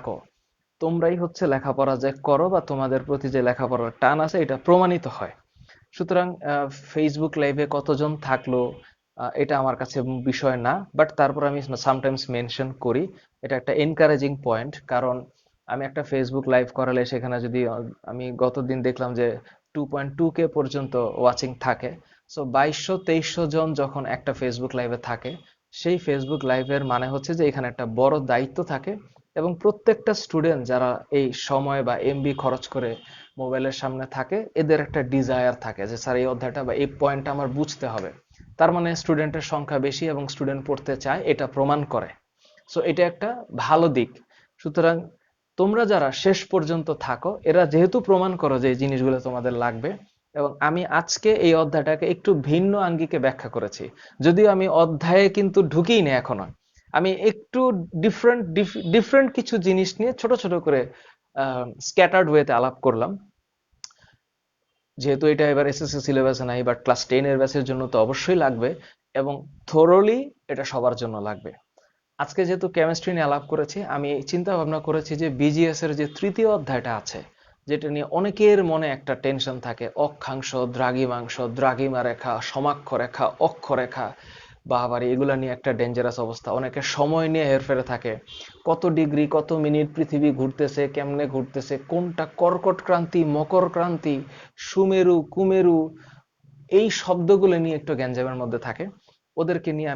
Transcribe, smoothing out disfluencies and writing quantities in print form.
থাকো তোমরাই হচ্ছে লেখাপড়া যে করো বা তোমাদের প্রতি যে লেখাপড়ার টান আছে এটা প্রমাণিত হয়। সুতরাং ফেসবুক লাইভে কতজন থাকলো এটা আমার কাছে বিষয় না, বাট তারপর আমি সামটাইমস মেনশন করি। এটা একটা এনকারেজিং পয়েন্ট, কারণ আমি একটা ফেসবুক লাইভ করালে সেখানে যদি আমি গতদিন দেখলাম যে 2.2K পর্যন্ত ওয়াচিং থাকে। সো 2200-2300 জন যখন একটা ফেসবুক লাইভে থাকে, সেই ফেসবুক লাইভের মানে হচ্ছে যে এখানে একটা বড় দায়িত্ব থাকে, এবং প্রত্যেকটা স্টুডেন্ট যারা এই সময় বা এমবি খরচ করে মোবাইলের সামনে থাকে, এদের একটা ডিজায়ার থাকে যে স্যার এই অধ্যায়টা বা এই পয়েন্টটা আমার বুঝতে হবে। তার মানে স্টুডেন্টের সংখ্যা বেশি এবং স্টুডেন্ট পড়তে চায়, এটা প্রমাণ করে। সো এটা একটা ভালো দিক। সুতরাং তোমরা যারা শেষ পর্যন্ত থাকো, এরা যেহেতু প্রমাণ করো যে এই জিনিসগুলো তোমাদের লাগবে। এবং আমি আজকে এই অধ্যায়টাকে একটু ভিন্ন আঙ্গিকে ব্যাখ্যা করেছি, যদিও আমি অধ্যায়ে কিন্তু ঢুকিই না এখনো। আমি একটু ডিফারেন্ট ডিফারেন্ট কিছু জিনিস নিয়ে ছোট ছোট করে স্ক্যাটার্ড ওয়েতে আলাপ করলাম। যেহেতু এটা এবার এসএসসি সিলেবাসে নাই, বাট ক্লাস 10 এর ব্যাচের জন্য তো অবশ্যই লাগবে, এবং থোরলি এটা সবার জন্য লাগবে। আজকে যেহেতু কেমিস্ট্রি নিয়ে আলাপ করেছি, আমি চিন্তা ভাবনা করেছি যে বিজিএস এর যে তৃতীয় অধ্যায়টা আছে, যেটা নিয়ে অনেকের মনে একটা টেনশন থাকে, অক্ষাংশ, দ্রাঘিমাংশ, দ্রাঘিমা রেখা, সমাক্ষ রেখা, অক্ষরেখা, বাবারে এগুলা নিয়ে একটা ডেঞ্জারাস অবস্থা। অনেকে সময় নিয়ে হেরফেরে থাকে, কত ডিগ্রি কত মিনিট পৃথিবী ঘুরতেছে, কেমনে ঘুরতেছে, কোনটা কর্কট ক্রান্তি, মকর ক্রান্তি, সুমেরু, কুমেরু, এই শব্দগুলো নিয়ে একটু গ্যাঞ্জামের মধ্যে থাকে। ওদেরকে নিয়ে